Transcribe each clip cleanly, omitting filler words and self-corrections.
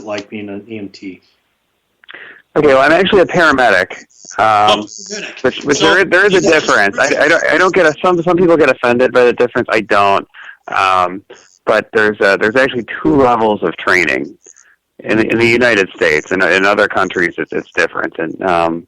like being an EMT? Okay, well, I'm actually a paramedic, which there is a difference. I don't get some people get offended by the difference. I don't, but there's actually 2 levels of training in the United States, and in other countries it's different. And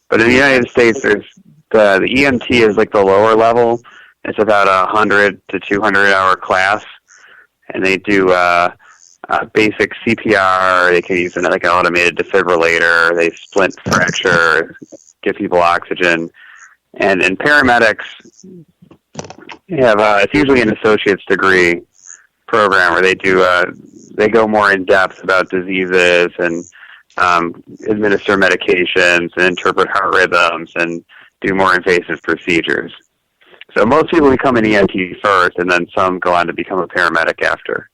but in the United States, there's the EMT is like the lower level. It's about 100 to 200 hour class, and they do basic CPR. They can use like an automated defibrillator. They splint fracture, give people oxygen, and paramedics have it's usually an associate's degree program where they go more in depth about diseases and administer medications and interpret heart rhythms and do more invasive procedures. So most people become an EMT first, and then some go on to become a paramedic after.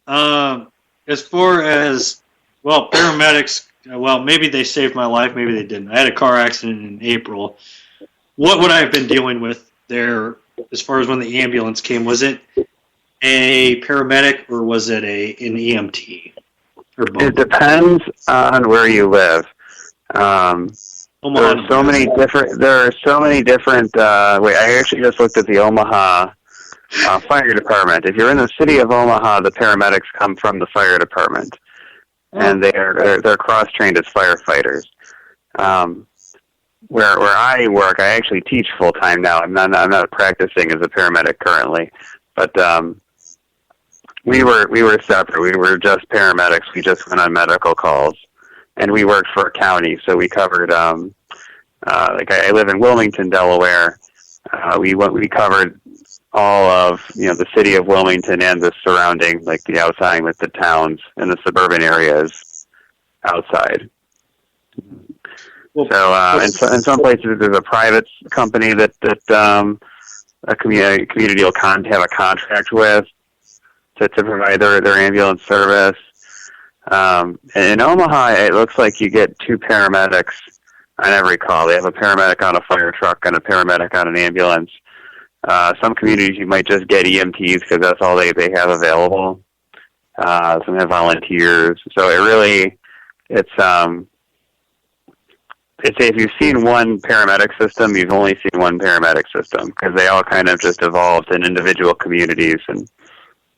As far as, well, paramedics, well, maybe they saved my life, maybe they didn't. I had a car accident in April. What would I have been dealing with there as far as when the ambulance came? Was it a paramedic or was it an EMT? Or both? It depends on where you live. There are so many different. Wait, I actually just looked at the Omaha fire department. If you're in the city of Omaha, the paramedics come from the fire department, and they're cross-trained as firefighters. Where I work, I actually teach full time now. I'm not practicing as a paramedic currently, but we were separate. We were just paramedics. We just went on medical calls. And we worked for a county, so we covered, like I live in Wilmington, Delaware. We covered all of, the city of Wilmington and the surrounding, like the outside with the towns and the suburban areas outside. Well, so, in some places there's a private company that a community will have a contract with to provide their ambulance service. In Omaha, it looks like you get 2 paramedics on every call. They have a paramedic on a fire truck and a paramedic on an ambulance. Some communities you might just get EMTs because that's all they have available. Some have volunteers. So it's if you've seen one paramedic system, you've only seen one paramedic system because they all kind of just evolved in individual communities, and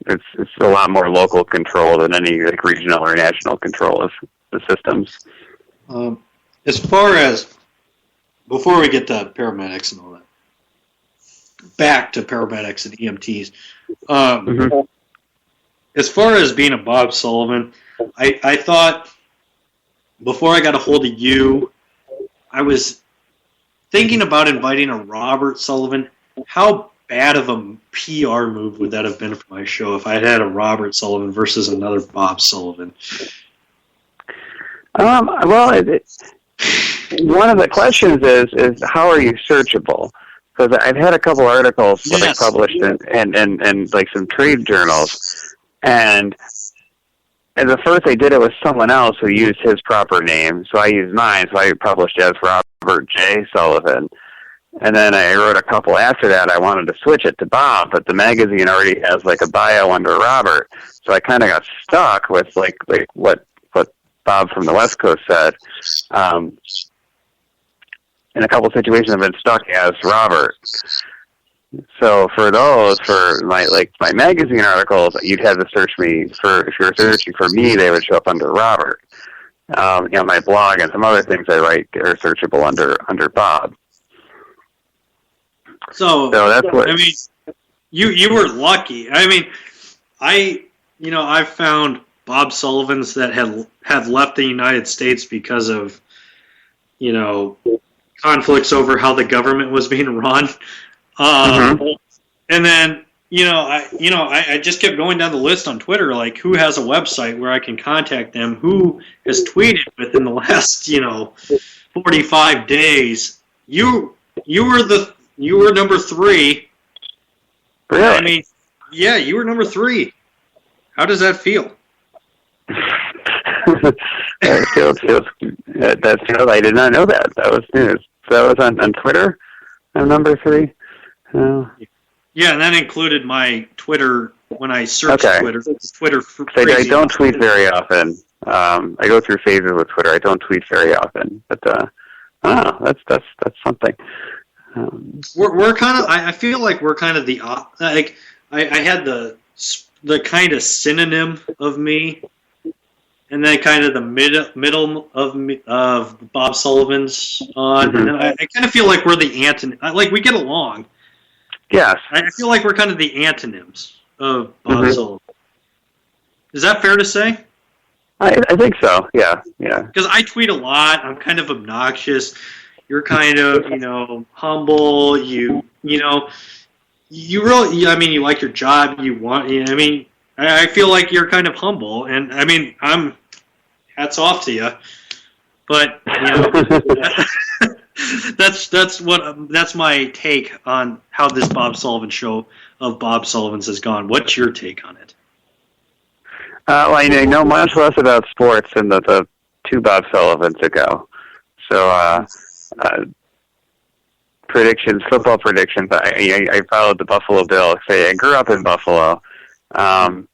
it's a lot more local control than any like regional or national control of the systems. As far as, before we get to paramedics and all that, back to paramedics and EMTs, as far as being a Bob Sullivan, I thought, before I got a hold of you, I was thinking about inviting a Robert Sullivan. How bad of a PR move would that have been for my show if I had a Robert Sullivan versus another Bob Sullivan? Well, one of the questions is how are you searchable? Because I've had a couple articles like published in like some trade journals, and the first I did it with someone else who used his proper name, so I used mine, so I published it as Robert J. Sullivan. And then I wrote a couple after that. I wanted to switch it to Bob, but the magazine already has like a bio under Robert, so I kind of got stuck with like what Bob from the West Coast said. In a couple situations, I've been stuck as Robert. So for my magazine articles, you'd have to search me for. If you were searching for me, they would show up under Robert. My blog and some other things I write are searchable under Bob. So that's what I mean. You were lucky. I mean, I've found Bob Sullivans that have left the United States because of conflicts over how the government was being run. And then I just kept going down the list on Twitter, like who has a website where I can contact them, who has tweeted within the last 45 days. You were number 3. Really? I mean, yeah, you were number 3. How does that feel? That feels. I did not know that. That was news. So that was on Twitter. I'm number 3. Yeah, and that included my Twitter when I search Twitter. Twitter I don't tweet very often. I go through phases with Twitter. I don't tweet very often, but that's something. We're kind of. I feel like we're kind of the like. I had the kind of synonym of me, and then kind of the middle of Bob Sullivan's on, Mm-hmm. and I kind of feel like we're the antonym. Like we get along. Yes. I feel like we're kind of the antonyms of Bob Mm-hmm. Sullivan. Is that fair to say? I think so. Yeah. Because I tweet a lot. I'm kind of obnoxious. You're kind of, humble. You really. I mean, you like your job. You want. I mean, I feel like you're kind of humble, and I mean, I'm. Hats off to you. But that's my take on how this Bob Sullivan show of Bob Sullivan's has gone. What's your take on it? Well, I know much less about sports than the two Bob Sullivans ago. So, football predictions. I followed the Buffalo Bills. I grew up in Buffalo, and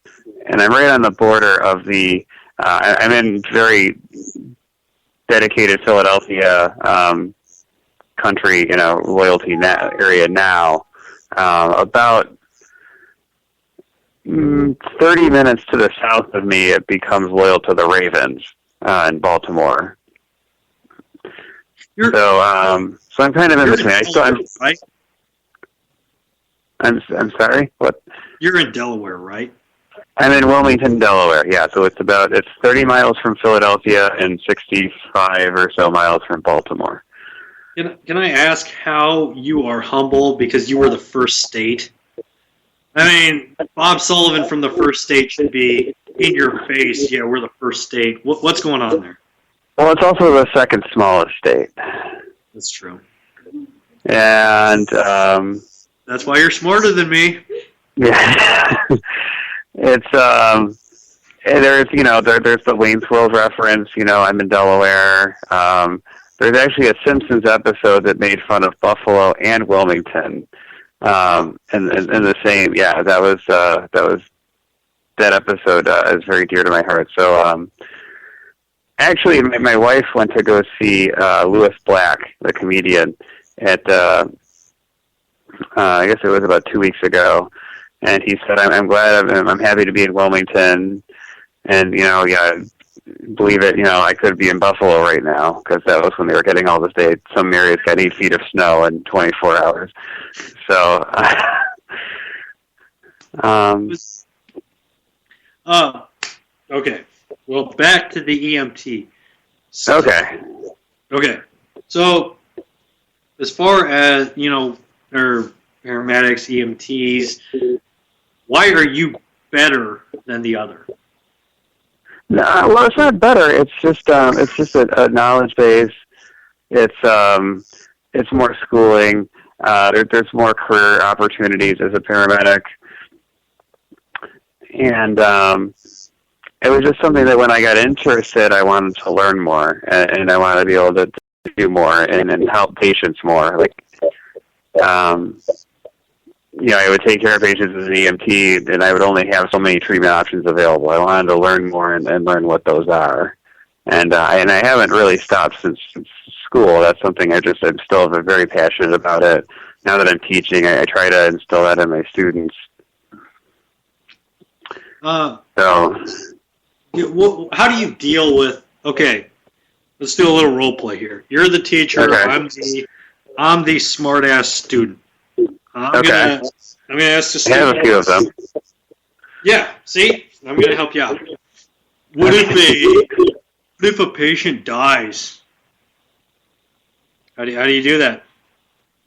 I'm right on the border of the. I'm in very dedicated Philadelphia country, loyalty area now. About 30 minutes to the south of me, it becomes loyal to the Ravens in Baltimore. So I'm kind of in between. I'm sorry. What? You're in Delaware, right? I'm in Wilmington, Delaware. Yeah, so it's 30 miles from Philadelphia and 65 or so miles from Baltimore. Can I ask how you are humble because you were the first state? I mean, Bob Sullivan from the first state should be in your face. Yeah, we're the first state. What's going on there? Well, it's also the second smallest state. That's true. And that's why you're smarter than me. Yeah. It's there's the Wayne's World reference. I'm in Delaware. There's actually a Simpsons episode that made fun of Buffalo and Wilmington. And the same, yeah, that episode is very dear to my heart. So, actually, my wife went to go see Louis Black, the comedian, at I guess it was about 2 weeks ago, and he said, "I'm glad, I'm happy to be in Wilmington, and believe it, I could be in Buffalo right now because that was when they were getting all this day. Some areas got 8 feet of snow in 24 hours." So, okay. Well, back to the EMT. Okay. So, as far as or paramedics, EMTs, why are you better than the other? No, well, it's not better. It's just a knowledge base. It's more schooling. There's more career opportunities as a paramedic, and it was just something that when I got interested, I wanted to learn more, and I wanted to be able to do more and help patients more. Like, I would take care of patients as an EMT, and I would only have so many treatment options available. I wanted to learn more and learn what those are. And I haven't really stopped since school. That's something I'm still very passionate about it. Now that I'm teaching, I try to instill that in my students. How do you deal with? Okay, let's do a little role play here. You're the teacher. Okay. I'm the smart ass student. I'm gonna ask the student. I have a few of them. Yeah. See, I'm gonna help you out. What if a patient dies? How do you do that?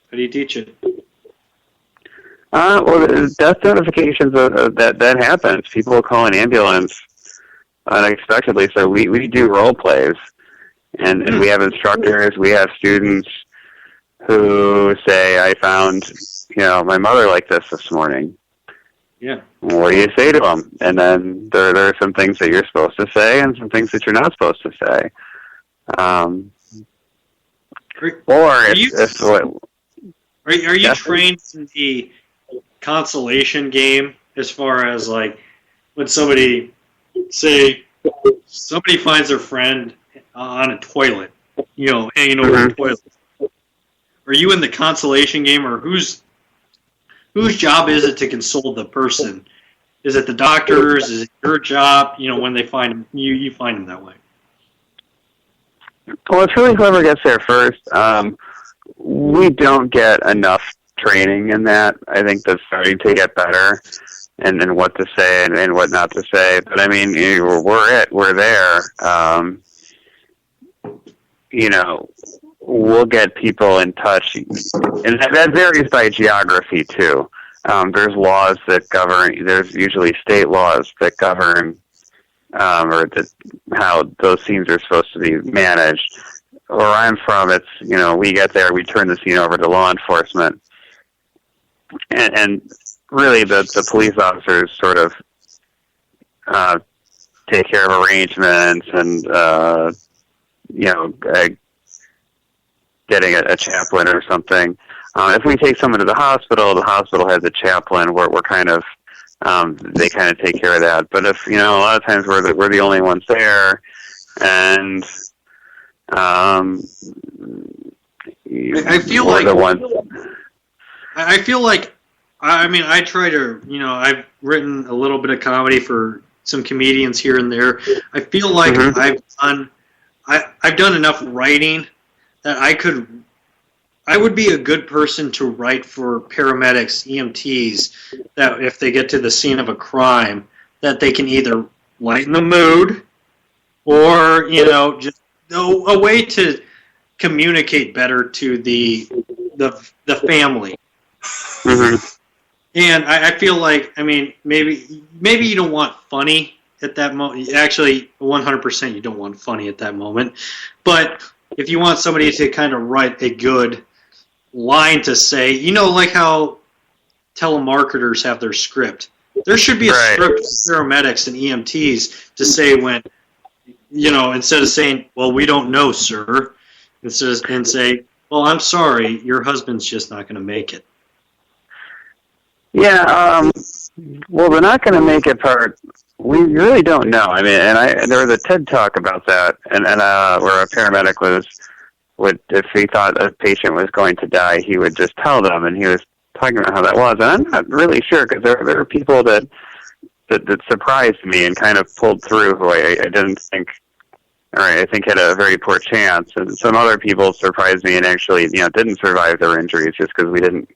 How do you teach it? Well, death notifications, that happens. People will call an ambulance unexpectedly, so we do role plays. And we have instructors, we have students who say, "I found, my mother like this morning." Yeah. What do you say to them? And then there are some things that you're supposed to say and some things that you're not supposed to say. Are you trained in the consolation game as far as like when somebody finds their friend on a toilet, hanging over the toilet. Are you in the consolation game, or whose job is it to console the person? Is it the doctor's? Is it your job? When they find him, you find him that way. Well, it's really whoever gets there first. We don't get enough training in that. I think that's starting to get better, and what to say and what not to say. But I mean, we're there. We'll get people in touch, and that varies by geography too. There's laws that govern. There's usually state laws that govern, how those scenes are supposed to be managed. Where I'm from, it's we get there, we turn the scene over to law enforcement, and really the police officers sort of take care of arrangements and getting a chaplain or something. If we take someone to the hospital has a chaplain. We're kind of they kind of take care of that. But if a lot of times we're the only ones there, and I feel like I try to I've written a little bit of comedy for some comedians here and there. I feel like I've done enough writing that I would be a good person to write for paramedics, EMTs, that if they get to the scene of a crime, that they can either lighten the mood or, just a way to communicate better to the family. Mm-hmm. And I feel like, maybe you don't want funny at that moment. Actually, 100% you don't want funny at that moment. But if you want somebody to kind of write a good line to say, like how telemarketers have their script. There should be a script for paramedics and EMTs to say when, instead of saying, well, we don't know, sir, and say, well, I'm sorry, your husband's just not going to make it. Yeah, well, they're not going to make it part. We really don't know. There was a TED Talk about that, and where a paramedic if he thought a patient was going to die, he would just tell them, and he was talking about how that was. And I'm not really sure, because there are people that surprised me and kind of pulled through who I didn't think, or I think had a very poor chance. And some other people surprised me and actually, didn't survive their injuries just because we didn't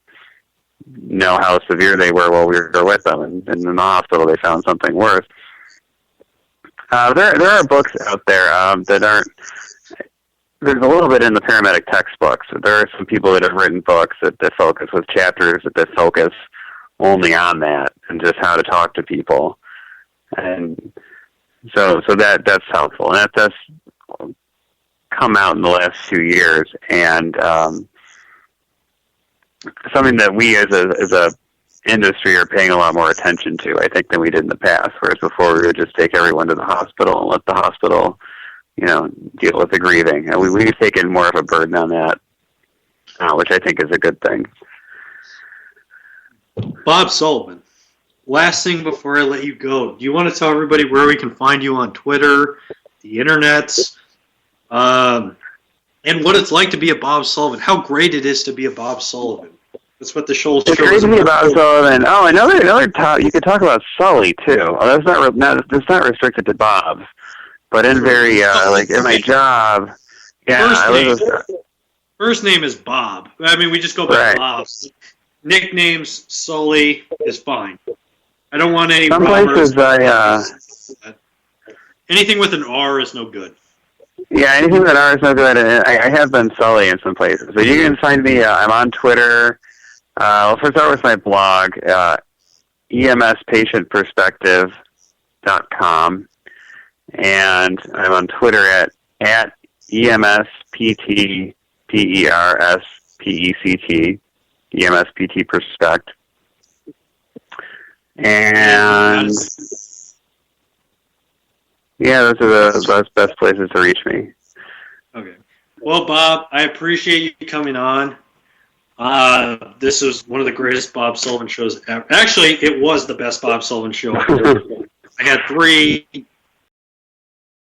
know how severe they were while we were with them, and in the hospital they found something worse. There are books out there that aren't. There's a little bit in the paramedic textbooks. There are some people that have written books that focus with chapters that focus only on that and just how to talk to people, and so that's helpful. And that's come out in the last few years, and something that we as a industry are paying a lot more attention to, I think, than we did in the past. Whereas before we would just take everyone to the hospital and let the hospital, deal with the grieving. And we've taken more of a burden on that, which I think is a good thing. Bob Sullivan, last thing before I let you go, do you want to tell everybody where we can find you on Twitter, the internets, and what it's like to be a Bob Sullivan? How great it is to be a Bob Sullivan. That's what the show is. It's great to be Bob Sullivan. Oh, another top. You could talk about Sully too. That's not restricted to Bob, but in very in my job. Yeah, first name is Bob. We just go by Bob. Nicknames Sully is fine. I don't want any. Some Roberts. places anything with an R is no good. Yeah, anything with an R is no good. I have been Sully in some places. So you can find me. I'm on Twitter. I'll first start with my blog, emspatientperspective.com, and I'm on Twitter at EMSPT, PERSPECT, EMSPT Perspect. And yeah, those are the best places to reach me. Okay. Well, Bob, I appreciate you coming on. This was one of the greatest Bob Sullivan shows ever. Actually, it was the best Bob Sullivan show ever. I had 3